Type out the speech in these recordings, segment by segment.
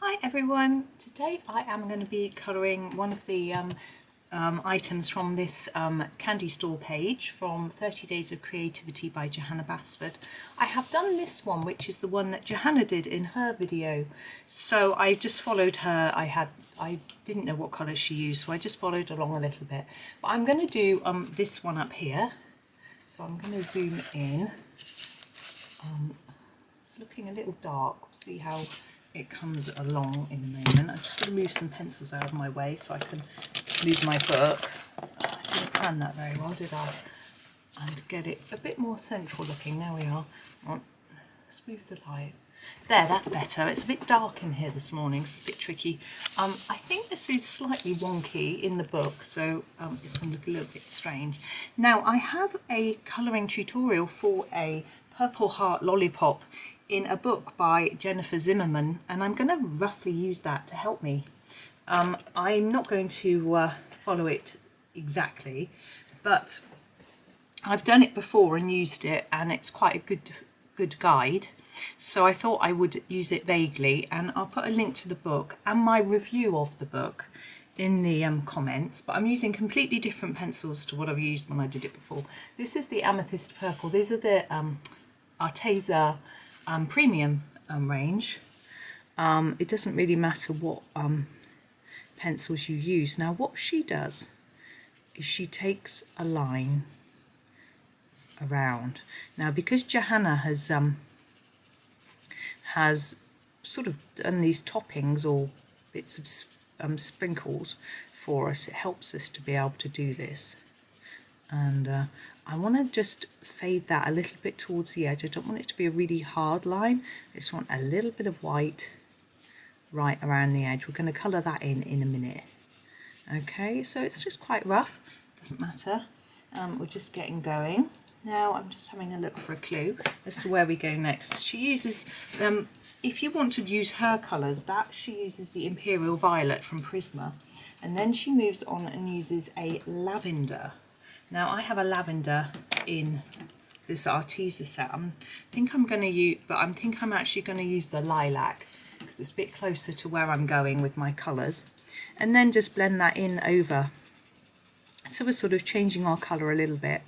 Hi everyone, today I am going to be colouring one of the items from this candy store page from 30 Days of Creativity by Johanna Basford. I have done this one, which is the one that Johanna did in her video, so I just followed her. I didn't know what colours she used, so I just followed along a little bit. But I'm going to do this one up here, so I'm going to zoom in. It's looking a little dark. We'll see how it comes along in a moment. I'm just going to move some pencils out of my way so I can move my book. I didn't plan that very well, did I? And get it a bit more central looking. There we are. Smooth the light. There, that's better. It's a bit dark in here this morning, so it's a bit tricky. I think this is slightly wonky in the book, so it's going to look a little bit strange. Now, I have a colouring tutorial for a Purple Heart Lollipop in a book by Jennifer Zimmerman, and I'm going to roughly use that to help me. I'm not going to follow it exactly, but I've done it before and used it, and it's quite a good guide. So I thought I would use it vaguely, and I'll put a link to the book and my review of the book in the comments. But I'm using completely different pencils to what I've used when I did it before. This is the Amethyst Purple. These are the Arteza Premium range. It doesn't really matter what pencils you use. Now what she does is she takes a line around. Now because Johanna has sort of done these toppings or bits of sprinkles for us, it helps us to be able to do this. And I want to just fade that a little bit towards the edge. I don't want it to be a really hard line. I just want a little bit of white right around the edge. We're going to colour that in a minute. Okay, so it's just quite rough. Doesn't matter. We're just getting going. Now I'm just having a look for a clue as to where we go next. She uses, if you want to use her colours, she uses the Imperial Violet from Prisma. And then she moves on and uses a lavender. Now I have a lavender in this Arteza set. I think I'm actually going to use the lilac because it's a bit closer to where I'm going with my colours. And then just blend that in over. So we're sort of changing our colour a little bit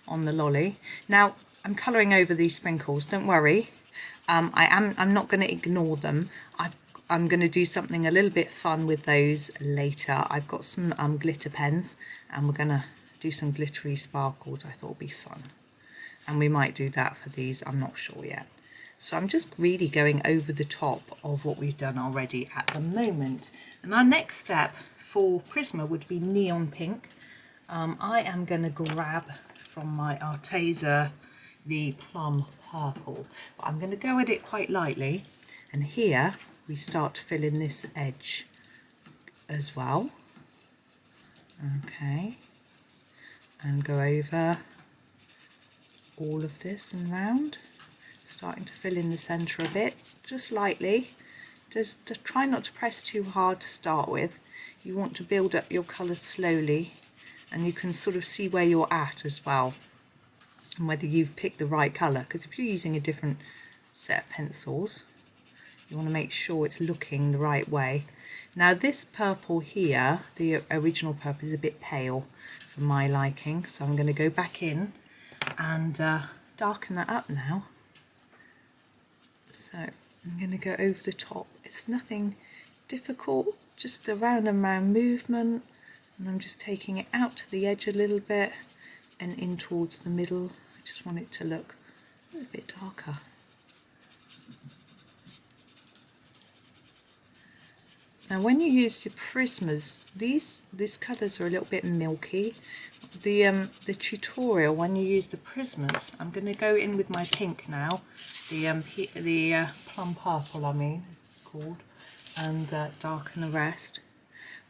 on the lolly. Now I'm colouring over these sprinkles, don't worry. I'm not going to ignore them. I'm going to do something a little bit fun with those later. I've got some glitter pens and we're going to do some glittery sparkles. I thought would be fun, and we might do that for these, I'm not sure yet. So I'm just really going over the top of what we've done already at the moment. And our next step for Prisma would be neon pink. I am going to grab from my Arteza the Plum Purple, but I'm going to go at it quite lightly, and here we start to fill in this edge as well. Okay, and go over all of this and round, starting to fill in the centre a bit, just lightly. Just try not to press too hard to start with. You want to build up your colours slowly, and you can sort of see where you're at as well, and whether you've picked the right colour, because if you're using a different set of pencils, you want to make sure it's looking the right way. Now this purple here, the original purple, is a bit pale for my liking, so I'm going to go back in and darken that up now. So I'm going to go over the top. It's nothing difficult, just a round and round movement, and I'm just taking it out to the edge a little bit and in towards the middle. I just want it to look a little bit darker. Now when you use your Prismas, these colours are a little bit milky. The tutorial, when you use the Prismas, I'm going to go in with my pink now, the Plum Purple as it's called, and darken the rest.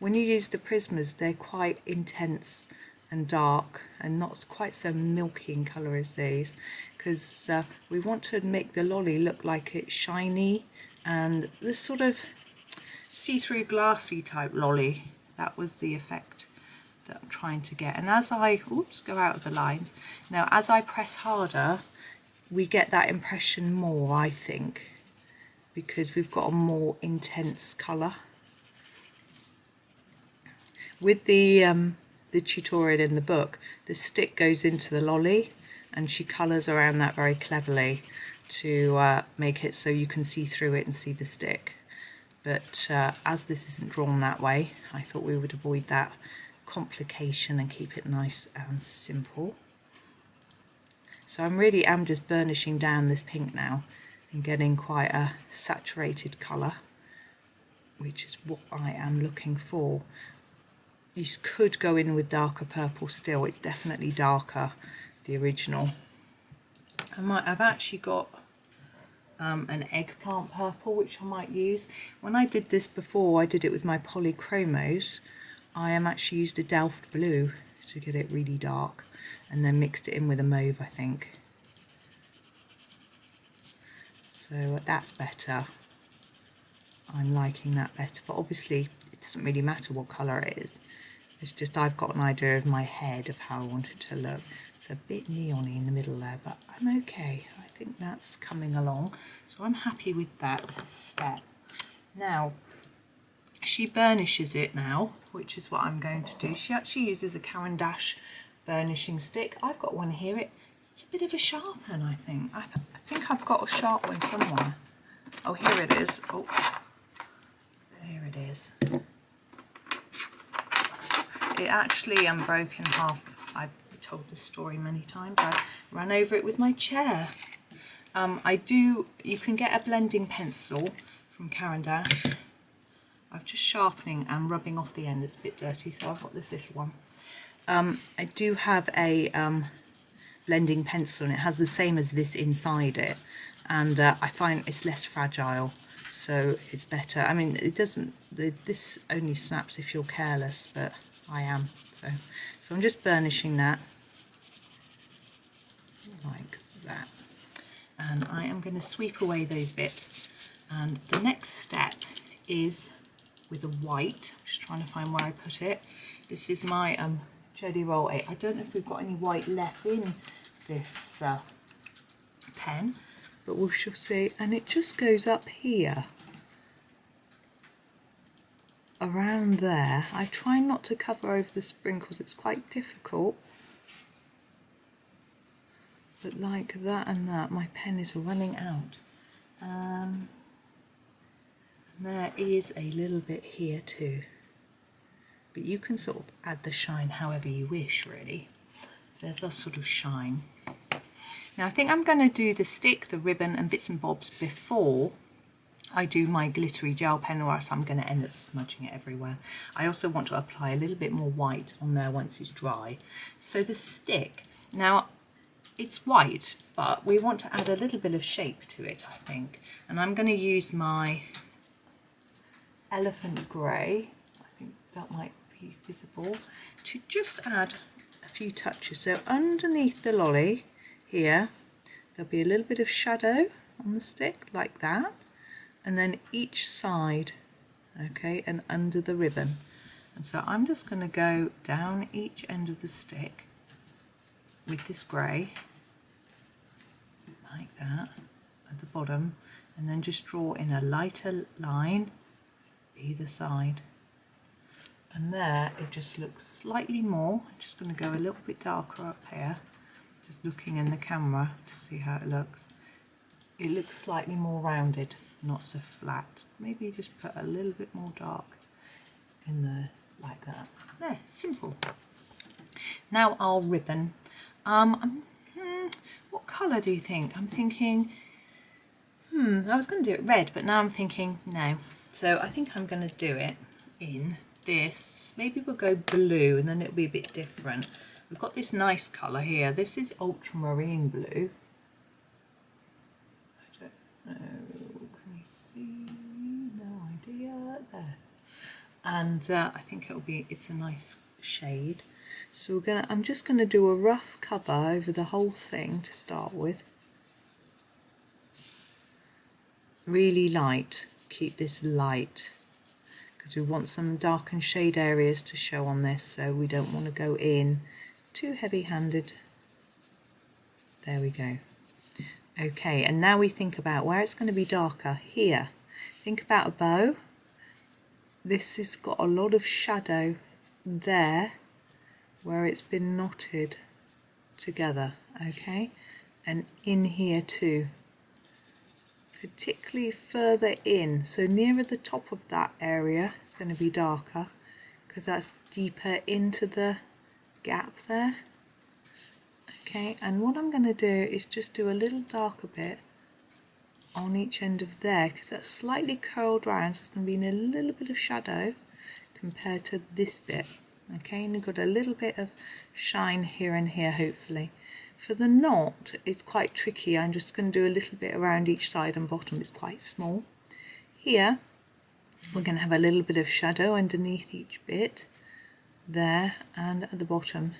When you use the Prismas, they're quite intense and dark and not quite so milky in colour as these, because we want to make the lolly look like it's shiny and this sort of see-through glassy type lolly. That was the effect that I'm trying to get. And as I go out of the lines now, as I press harder, we get that impression more, I think. because we've got a more intense colour. With the tutorial in the book, the stick goes into the lolly and she colours around that very cleverly to make it so you can see through it and see the stick. But as this isn't drawn that way, I thought we would avoid that complication and keep it nice and simple. So I'm just burnishing down this pink now and getting quite a saturated colour, which is what I am looking for. You could go in with darker purple still. It's definitely darker, the original. I've actually got an Eggplant Purple, which I might use. When I did this before, I did it with my polychromos. I actually used a Delft Blue to get it really dark, and then mixed it in with a mauve, I think. So that's better. I'm liking that better, but obviously it doesn't really matter what colour it is. It's just I've got an idea of my head of how I want it to look. It's a bit neon-y in the middle there, but I'm okay. I think that's coming along. So I'm happy with that step. Now, she burnishes it now, which is what I'm going to do. She actually uses a Caran d'Ache burnishing stick. I've got one here. It's a bit of a sharp one, I think. I think I've got a sharp one somewhere. Oh, here it is. Oh, here it is. It actually broke in half. I've told this story many times. I ran over it with my chair. You can get a blending pencil from Caran d'Ache. I'm just sharpening and rubbing off the end. It's a bit dirty, so I've got this little one. I do have a blending pencil, and it has the same as this inside it, and I find it's less fragile, so it's better. I mean, it doesn't. This only snaps if you're careless, but I am. So I'm just burnishing that like that, and I am going to sweep away those bits. And the next step is with a white. I'm just trying to find where I put it. This is my Jelly Roll 8. I don't know if we've got any white left in this pen, but we shall see. And it just goes up here, around there. I try not to cover over the sprinkles, it's quite difficult, but like that and that. My pen is running out. There is a little bit here too, but you can sort of add the shine however you wish, really. So there's a sort of shine. Now I think I'm going to do the stick, the ribbon and bits and bobs before I do my glittery gel pen, or else I'm going to end up smudging it everywhere. I also want to apply a little bit more white on there once it's dry. So the stick, now it's white, but we want to add a little bit of shape to it, I think. And I'm going to use my Elephant Grey, I think that might be visible, to just add a few touches. So underneath the lolly here, there'll be a little bit of shadow on the stick, like that. And then each side, okay, and under the ribbon. And so I'm just going to go down each end of the stick with this grey, like that, at the bottom, and then just draw in a lighter line either side. And there it just looks slightly more. I'm just going to go a little bit darker up here, just looking in the camera to see how it looks. It looks slightly more rounded, not so flat. Maybe just put a little bit more dark in there, like that. There, simple. Now our ribbon. What colour do you think? I'm thinking, I was going to do it red, but now I'm thinking no. So I think I'm going to do it in this. Maybe we'll go blue, and then it'll be a bit different. We've got this nice colour here. This is Ultramarine Blue. I don't know, can you see? No idea. There. And I think it's a nice shade. So I'm just going to do a rough cover over the whole thing to start with. Really light. Keep this light, because we want some dark and shade areas to show on this, so we don't want to go in too heavy-handed. There we go. Okay, and now we think about where it's going to be darker. Here, think about a bow. This has got a lot of shadow there where it's been knotted together, okay, and in here too, particularly further in, so nearer the top of that area it's going to be darker because that's deeper into the gap there. Okay, and what I'm going to do is just do a little darker bit on each end of there because that's slightly curled round, so it's going to be in a little bit of shadow compared to this bit. Okay, and you've got a little bit of shine here and here hopefully. For the knot, it's quite tricky. I'm just going to do a little bit around each side and bottom. It's quite small. Here, we're going to have a little bit of shadow underneath each bit there and at the bottom.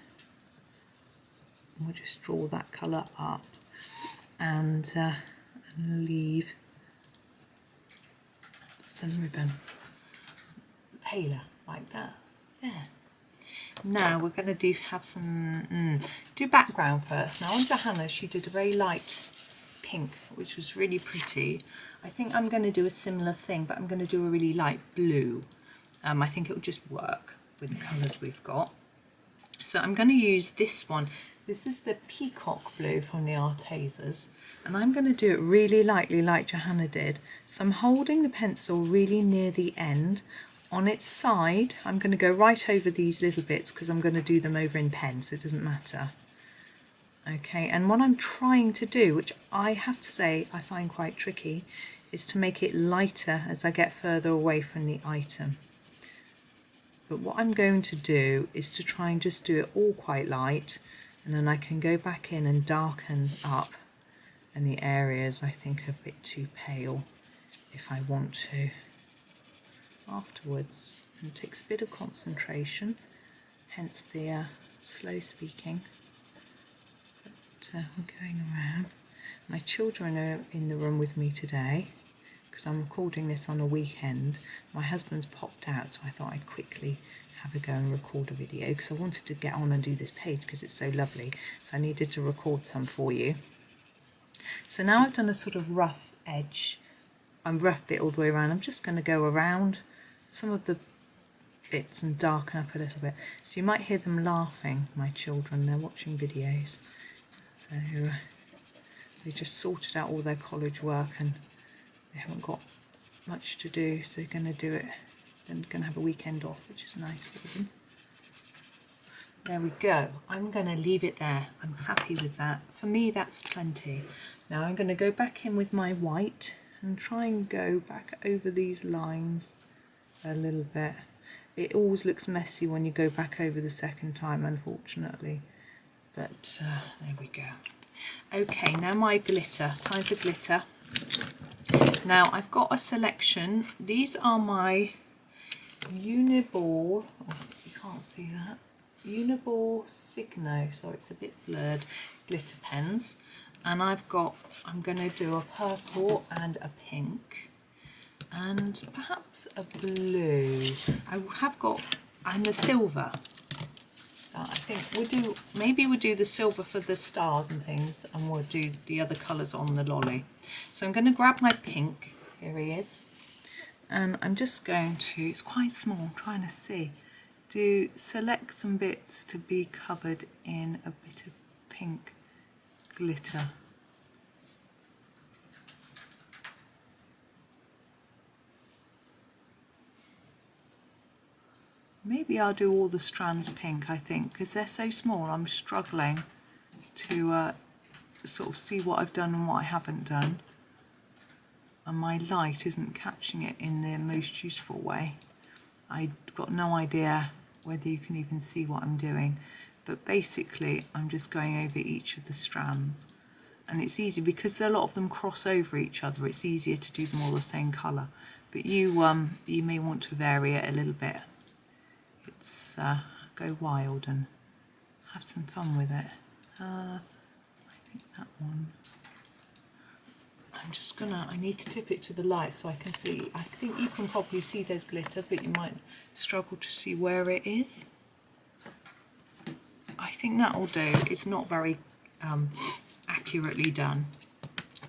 We'll just draw that colour up and leave some ribbon paler like that. There. Now we're going to have some do background first. Now on Johanna she did a very light pink which was really pretty. I think I'm going to do a similar thing, but I'm going to do a really light blue. I think it will just work with the colours we've got. So I'm going to use this one. This is the Peacock Blue from the Artezas, and I'm going to do it really lightly like Johanna did. So I'm holding the pencil really near the end. On its side, I'm going to go right over these little bits because I'm going to do them over in pen, so it doesn't matter. Okay, and what I'm trying to do, which I have to say I find quite tricky, is to make it lighter as I get further away from the item. But what I'm going to do is to try and just do it all quite light, and then I can go back in and darken up in the areas I think are a bit too pale if I want to afterwards. And it takes a bit of concentration, hence the slow speaking. But I'm going around. My children are in the room with me today because I'm recording this on a weekend. My husband's popped out, so I thought I'd quickly have a go and record a video because I wanted to get on and do this page because it's so lovely, so I needed to record some for you. So now I've done a sort of rough edge and rough bit all the way around. I'm just going to go around some of the bits and darken up a little bit. So you might hear them laughing, my children, they're watching videos. So they just sorted out all their college work and they haven't got much to do, so they're going to do it. They're going to have a weekend off, which is nice for them. There we go. I'm going to leave it there. I'm happy with that. For me, that's plenty. Now I'm going to go back in with my white and try and go back over these lines a little bit. It always looks messy when you go back over the second time, unfortunately. But there we go. Okay, now my glitter. Time for glitter. Now I've got a selection. These are my Uniball, oh, you can't see that, Uniball Signo, so it's a bit blurred, glitter pens, and I'm going to do a purple and a pink and perhaps a blue. I have got, and the silver. I think maybe we'll do the silver for the stars and things, and we'll do the other colours on the lolly. So I'm going to grab my pink, here he is. And I'm just going to, it's quite small, I'm trying to see, to select some bits to be covered in a bit of pink glitter. Maybe I'll do all the strands pink, I think, because they're so small I'm struggling to sort of see what I've done and what I haven't done. And my light isn't catching it in the most useful way. I've got no idea whether you can even see what I'm doing, but basically I'm just going over each of the strands, and it's easy because a lot of them cross over each other. It's easier to do them all the same colour, but you may want to vary it a little bit. It's go wild and have some fun with it. I think that one. I'm just gonna, I need to tip it to the light so I can see. I think you can probably see there's glitter, but you might struggle to see where it is. I think that'll do. It's not very accurately done.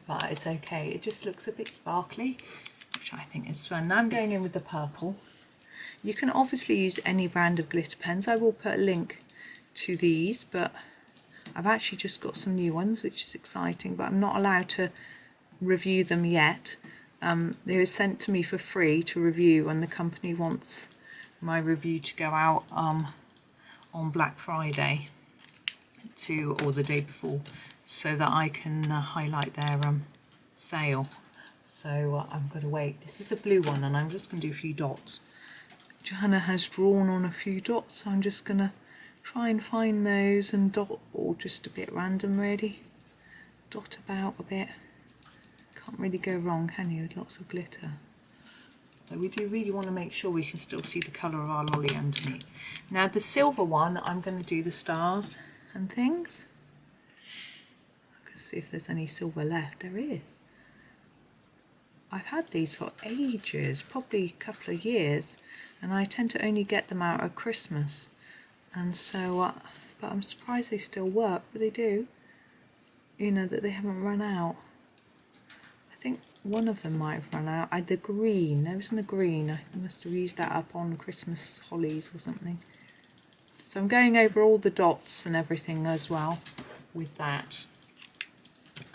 but it's okay. It just looks a bit sparkly, which I think is fun. Now I'm going in with the purple. You can obviously use any brand of glitter pens. I will put a link to these, but I've actually just got some new ones, which is exciting, but I'm not allowed to review them yet. They were sent to me for free to review, and the company wants my review to go out on Black Friday or the day before, so that I can highlight their sale. So I'm going to wait. This is a blue one, and I'm just going to do a few dots. Johanna has drawn on a few dots, so I'm just going to try and find those and dot, or just a bit random really. Dot about a bit. Can't really go wrong, can you, with lots of glitter? But we do really want to make sure we can still see the colour of our lolly underneath. Now the silver one, I'm going to do the stars and things. Let's see if there's any silver left. There is. I've had these for ages, probably a couple of years, and I tend to only get them out at Christmas. And so, but I'm surprised they still work, but they do. You know, that they haven't run out. I think one of them might have run out. The green, there wasn't a green. I must have used that up on Christmas hollies or something. So I'm going over all the dots and everything as well with that.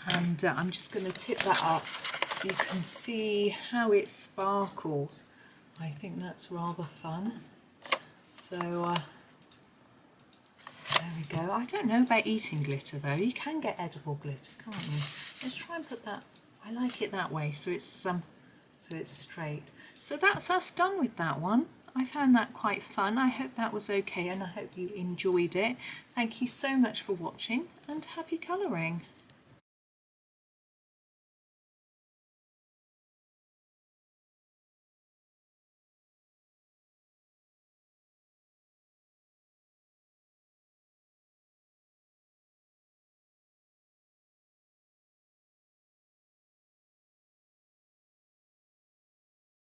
And I'm just going to tip that up so you can see how it sparkled. I think that's rather fun. So there we go. I don't know about eating glitter though. You can get edible glitter, can't you? Let's try and put that. I like it that way, so it's straight. So that's us done with that one. I found that quite fun. I hope that was okay, and I hope you enjoyed it. Thank you so much for watching, and happy colouring.